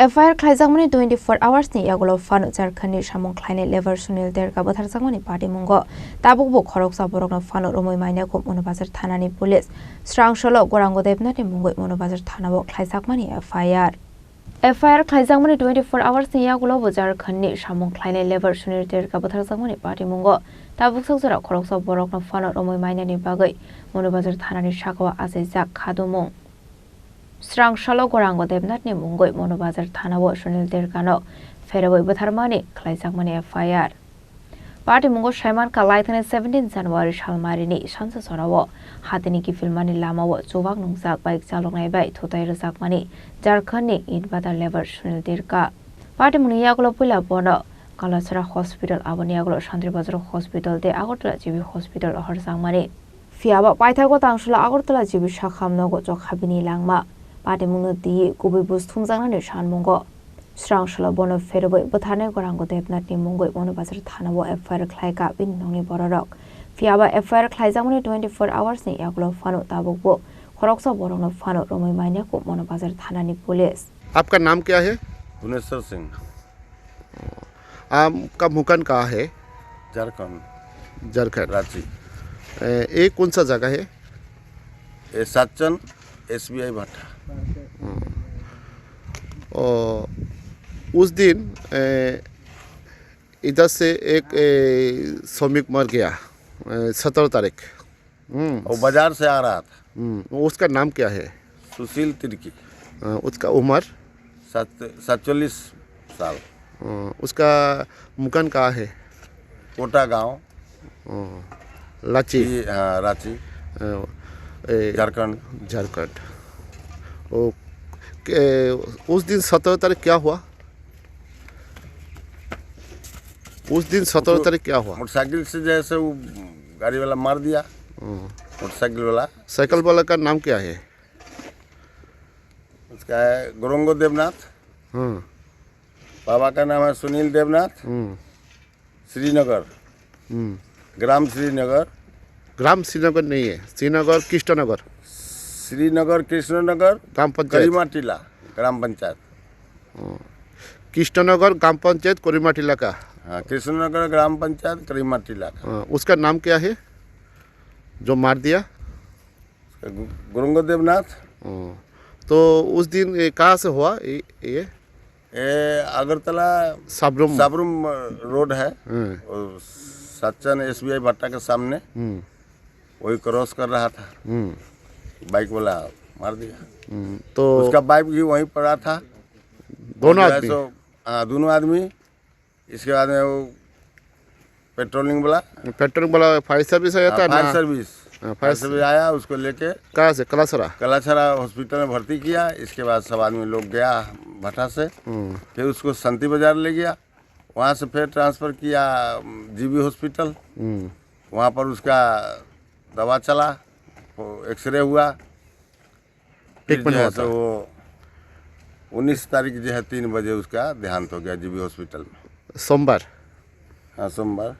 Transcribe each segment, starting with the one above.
FIR Klaijangmani 24 hours ni yagolo fanu Jharkhand ni samong khlaine lever Sunil Derka bothar jangmani party mungo tabukbo khoroksa borokno fanu romoi maina ko monobazar thanani police srangsholo gorango debna ni mungo monobazar thanabo khlaijakmani FIR Klaijangmani 24 hours ni yagolo Jharkhand ni samong khlaine lever Sunil Derka bothar jangmani party mungo tabuk sagjara khoroksa borokno fanu romoi maina ni bagai monobazar thanani shakawa asaijak khadumung Srangsholo gorango debnatni mungoi monobazar thanabo Sunil Derkano feraboi botharmani khlaijakmani FIR Party mungo Shaiman Kalaithane 17 January Shalmarini Sansa Sorawo Hatini ki filmani lamawo Chubak nungsak bike chalongnai bai thotai rajakmani Jharkhand ni Inbadar lever Sunil Derka Party muni yagulo pula bono Kalasara Hospital aboni yagulo Shandri Bazar Hospital de Agartala GB Hospital harsangmani Fiaba paithago tangsula Agartala GB shakhamnogo jokhabini langma Party mungno di kubi bus thumjangnani shanmungo Srangsholo bono feraboi bothane gorango debnatni mungoi monobazar thanabo FIR khlaika bin nongni bororok Fiaba FIR khlaijangmani 24 hours ni yaglo fanu tabukbo khoroksa borokno fanu romoi maina ko monobazar thanani police आपका नाम क्या है? भुवनेश्वर सिंह। आपका मुकान कहाँ है? झारखंड रांची। ये कौन सा जगह है? ये साचन SBI भाटा। और उस दिन इधर से एक श्रमिक मर गया 17 तारीख। वो बाजार से आ रहा था। उसका नाम क्या है? सुशील तिर्की। उसका उम्र 47 साल। उसका मुकान कहाँ है? कोटा गांव लाची। हाँ रांची झारखंड। उस दिन 17 तारीख क्या हुआ? उस दिन 17 तारीख क्या हुआ? मोटरसाइकिल से जैसे वो गाड़ी वाला मार दिया। मोटरसाइकिल वाला। साइकिल वाला का नाम क्या है? उसका है गोरंगो देवनाथ। बाबा का नाम है सुनील देवनाथ। श्रीनगर ग्राम श्रीनगर। ग्राम श्रीनगर नहीं है, श्रीनगर कृष्णनगर। श्रीनगर कृष्णनगर ग्राम पंचायत करीमा टीला ग्राम पंचायत। कृष्णनगर ग्राम पंचायत करीमा टीला का। हाँ कृष्णनगर ग्राम पंचायत करीमा टीला का। उसका नाम क्या है जो मार दिया? गुरुंगो देवनाथ। तो उस दिन कहाँ से हुआ ये? अगरतला साबरूम रोड है। सच्चन SBI भट्टा के सामने वही क्रॉस कर रहा था। बाइक वाला मार दिया। तो उसका बाइक भी वहीं पड़ा था। दोनों आदमी? हाँ दोनों आदमी। इसके बाद में वो पेट्रोलिंग वाला फायर सर्विस आया था। फायर सर्विस आया, उसको लेके कहाँ से? कलाछरा हॉस्पिटल में भर्ती किया। इसके बाद सब आदमी लोग गया भट्टा से। फिर उसको संती बाजार ले गया, वहाँ से फिर ट्रांसफ़र किया GB हॉस्पिटल। वहाँ पर उसका दवा चला, एक्सरे हुआ। ट्रीटमेंट हुआ था। वो 19 तारीख जो है 3 बजे उसका देहांत हो गया GB हॉस्पिटल में। सोमवार? हाँ सोमवार।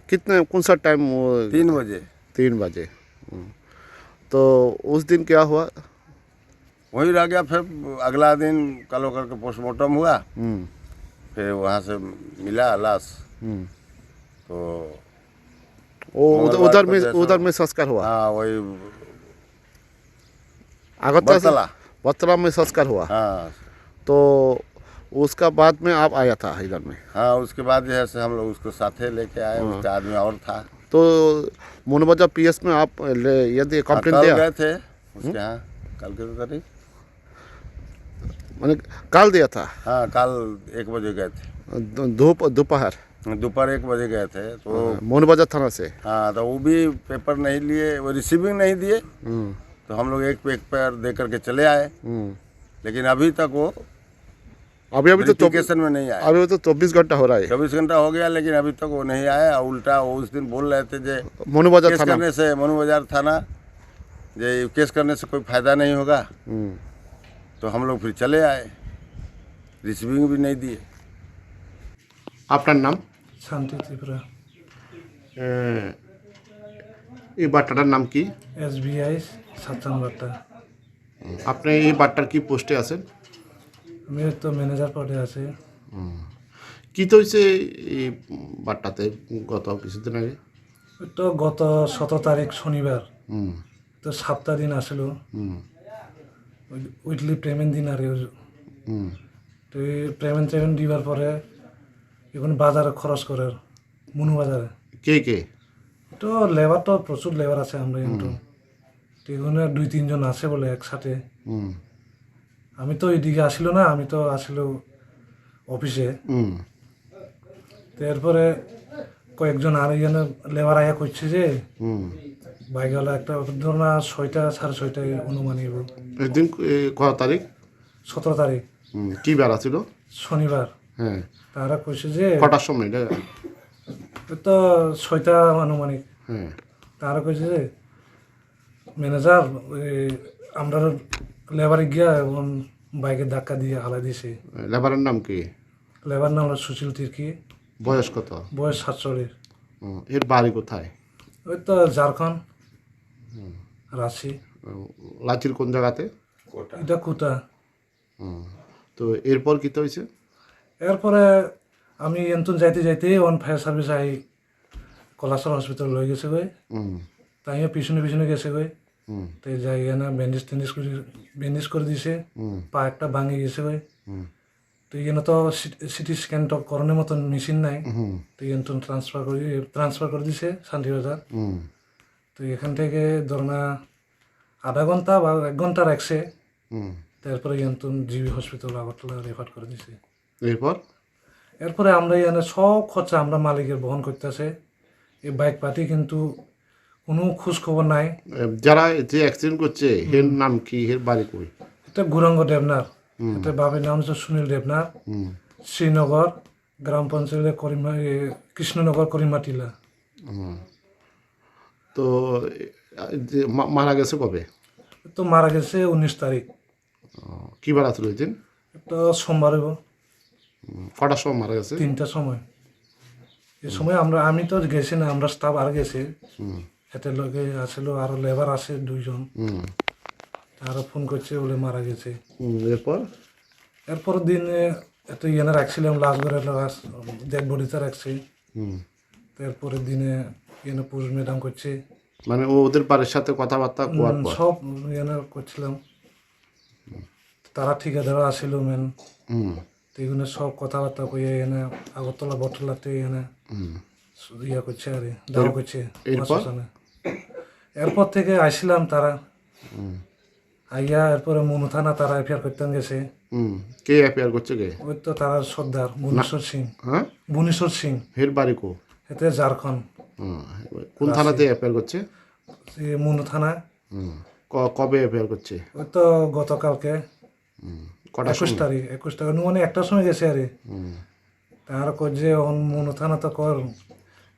कितने कौन सा टाइम? 3 बजे। 3 बजे। तो उस दिन क्या हुआ? वही रह गया। फिर अगला दिन कल होकर के पोस्टमार्टम हुआ। फिर वहाँ से मिला लाश। तो उधर में संस्कार हुआ। हाँ वही बतला में संस्कार हुआ। हाँ तो उसका बाद में आप आया था इधर में? हाँ उसके बाद जैसे हम लोग उसको साथे लेके आए। उसका आदमी और था। तो मोनोबाजार PS में आप यदि कंप्लेंट दिया? गए थे उसके यहाँ कल के तारीख मैंने कल दिया था। हाँ कल 1 बजे गए थे। दोपहर 1 बजे गए थे। तो मोनोबाजार थाना से। हाँ तो वो भी पेपर नहीं लिए, वो रिसीविंग नहीं दिए। तो हम लोग एक पेपर दे करके चले आए। लेकिन अभी तक वो अभी तो वेरिफिकेशन में नहीं आया। अभी तो 24 घंटा हो रहा है। 24 घंटा हो गया लेकिन अभी तक वो नहीं आया। उल्टा वो उस दिन बोल रहे थे जे मोनोबाजार थाना करने से मोनोबाजार थाना जे केस करने से कोई फायदा नहीं होगा। तो हम लोग फिर चले आए, रिसीविंग भी नहीं दिए। आपका नाम? शांति त्रिपुरा। এই বাট্টাটার নাম কি? SBI সাতচান বাট্টা। আপনি এই বাট্টার কি পোস্টে আছেন? আমি তো ম্যানেজার পদে আছি। কি তো হয়েছে এই বাট্টাতে গত কিছুদিন আগে? ওই তো গত 17 তারিখ শনিবার হুম তো 7টা দিন আসলো হুম উইকলি পেমেন্ট দিন আর হুম তো এই পেমেন্ট দিবার পরে এখন বাজারে খরচ করে মুনু বাজারে কে কে? তো লেবার তো প্রচুর লেবার আছে আমরা কিন্তু তো এখানে 2-3 জন আছে বলে একসাথে। হুম আমি তো এইদিকে আসিল না, আমি তো আসিল অফিসে। হুম তো এরপরে কয়েকজন আর এখানে লেবার আয়া করছে যে হুম বাইকওয়ালা একটা ধরুন 6টা 6:30টায় অনুমানিক একদিন কত তারিখ? 17 তারিখ কি বেড়া ছিল? শনিবার। হ্যাঁ, তারা কইছে যে কটার সময় এটা? ওই তো 6টা আনুমানিক। হ্যাঁ তারা কইছে যে ম্যানেজার আমরা লেবারে গিয়া এবং বাইকে ধাক্কা দিয়ে হালাই দিছে। লেবারের নাম কি? লেবার নাম হলো সুশীল তির্কি, বয়স কত? বয়স 47। এর বাড়ি কোথায়? ওই তো ঝাড়খণ্ড, রাঁচি। লাচির কোন জায়গাতে? এটা কুটা। তো এরপর কি তো হয়েছে? এরপরে আমি এনতুন যাইতে যাইতে অন ফায়ার সার্ভিস আই কলাসর হসপিটাল লই গেছে গই। তাইও পিছনে পিছনে গেছে গই। তো যাই না ব্যান্ডেজ করে দিছে, পা একটা ভাঙে গেছে গই। তো এখানে তো সিটি স্ক্যান তো করানোর মতন মেশিন নাই। তো এখানে ট্রান্সফার করে দিছে শান্তিবাজার। তো এখান থেকে ধরনা আধা ঘন্টা বা 1 ঘন্টা রাখছে। তারপরে এখানে জিবি হসপিটাল আগরতলা রেফার করে দিছে। এরপরে আমরা এখানে সব খরচা আমরা মালিকের বহন করতেছে। এই বাইক পার্টি কিন্তু কোনো খোঁজ খবর নাই। যারা যে অ্যাক্সিডেন্ট করছে এর নাম কি, এর বাড়ি কই? এটা গুরাঙ্গ দেবনাথ, এটা বাবার নাম হচ্ছে সুনীল দেবনাথ। শ্রীনগর গ্রাম পঞ্চায়েতের কৃষ্ণনগর করিমাটিলা। তো মারা গেছে কবে? তো মারা গেছে 19 তারিখ। কি বেড়া ছিল ওই দিন? এটা সোমবার হইব। কটার সময় মারা গেছে? 3টার সময়। এই সময় আমি তো গেছি না, আমরা স্টাফ আর গেছে। এতে লোকে আসলো, আরো লেবার আছে 2 জন। আরো ফোন করছে বলে মারা গেছে। এরপর দিনে এত ইয়ে রাখছিলাম, লাশ ঘরে ডেড বডিতে রাখছি। এরপরের দিনে ইয়ে পোস্ট ম্যাডাম করছে, মানে ওদের বাড়ির সাথে কথাবার্তা সব ইয়ে করছিলাম। তারা ঠিকাদার আসিল মেন। তো এগুলো সব কথাবার্তা কইয়া এনে আগরতলা বটলাতে এনে ইয়া করছে আর দাওয়া করছে। এরপর থেকে আসছিলাম তারা আইয়া, এরপরে মনু থানা তারা এফআইআর করতে গেছে। কে এফআইআর করছে? কে? ওই তো তারা সর্দার বুনেশ্বর সিং। হ্যাঁ, বুনেশ্বর সিং। এর বাড়ি কো? এতে ঝাড়খণ্ড। কোন থানাতে এফআইআর করছে? মনু থানা। কবে এফআইআর করছে? ওই তো গতকালকে 21 তারিখ মানে 1টার সময় গেছে আরে। তার কর যে মনু থানা তো কর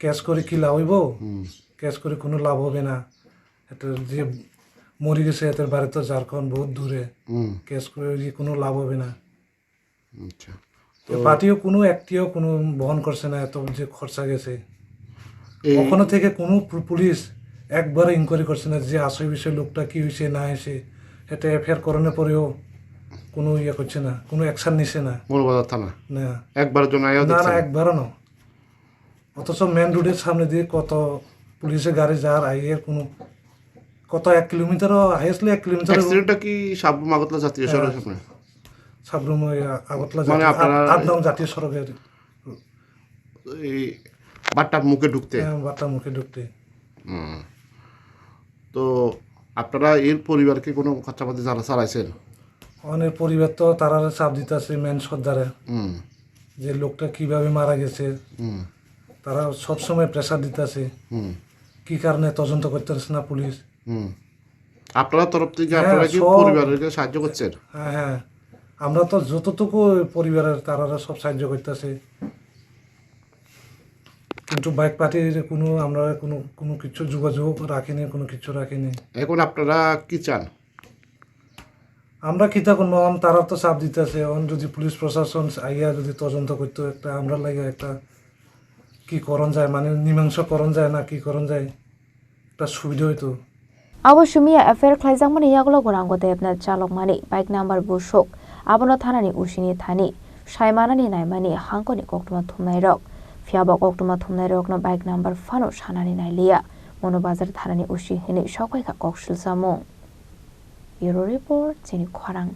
ক্যাশ করে কি লাভ হইব? ক্যাশ করে কোনো লাভ হবে না। এটা যে মরি গেছে এদের বাড়ি তো ঝাড়খণ্ড বহুত দূরে, ক্যাশ করে কোনো লাভ হবে না। আচ্ছা, পার্টিও কোনো একটিও কোনো বহন করছে না এত যে খরচা গেছে। ওখানে থেকে কোনো পুলিশ একবার ইনকোয়ারি করছে না যে আসল বিষয়ে লোকটা কি হয়েছে না হয়েছে। এটা এফআইআর করানোর পরেও কোনো ইয়ে করছে না, কোনো অ্যাকশন নিছে না। মৌলবাজার থানা না, একবারের জন্য না একবারও না। অথচ মেন রোডের সামনে দিয়ে কত পুলিশের গাড়ি যার আইয়ের কোনো কত 1 কিলোমিটারও হাইয়েস্টলি 1 কিলোমিটার। অ্যাক্সিডেন্টটা কি সাবরুম আগরতলা জাতীয় সড়কের সামনে? সাবরুম আগরতলা মানে আপনারা 8 নং জাতীয় সড়কের এই বাট্টার মুখে ঢুকতে? বাট্টার মুখে ঢুকতে। তো আপনারা এর পরিবারকে কোনো খরচাপাতি যারা চালাইছেন? অনেক পরিবার তো তারা চাপ দিতেছে মেন সর্দারে যে লোকটা কিভাবে মারা গেছে। তারা সবসময় প্রেসার দিতেছে কি কারণে তদন্ত করতেছে না পুলিশ। আপনারা তরফ থেকে আপনারা কি পরিবারকে সাহায্য করছেন? হ্যাঁ হ্যাঁ, আমরা তো যতটুকু পরিবারের তারা সব সাহায্য করতেছে। কিন্তু বাইক পার্টির কোনো আমরা কোনো কিছু যোগাযোগ রাখিনি, কোনো কিছু রাখিনি। এখন আপনারা কি চান? আমরা কিতা করবো, তারা তো চাপ দিতেছে। যদি পুলিশ প্রশাসন আইয়া যদি তদন্ত করতো, একটা আমরা লাগে একটা কি করণ যায়, মানে মীমাংস করণ যায় না কি করণ যায়, একটা সুবিধা হইতো। অবশ্য মিয়া এফআইআর খাইজাং মানে ইয়াগুলো গোরাঙ্গ দেবনাথ চালক মানে বাইক নাম্বার বুসক abono thanani usini thani saimanani naimani hangkoni koktuma thumnai rok phiaba koktuma thumnai rok no bike number phano sanani nailia mono bazar thanani usi hini sokai ka koksil samung Bureau Report, Jenny Kwarang.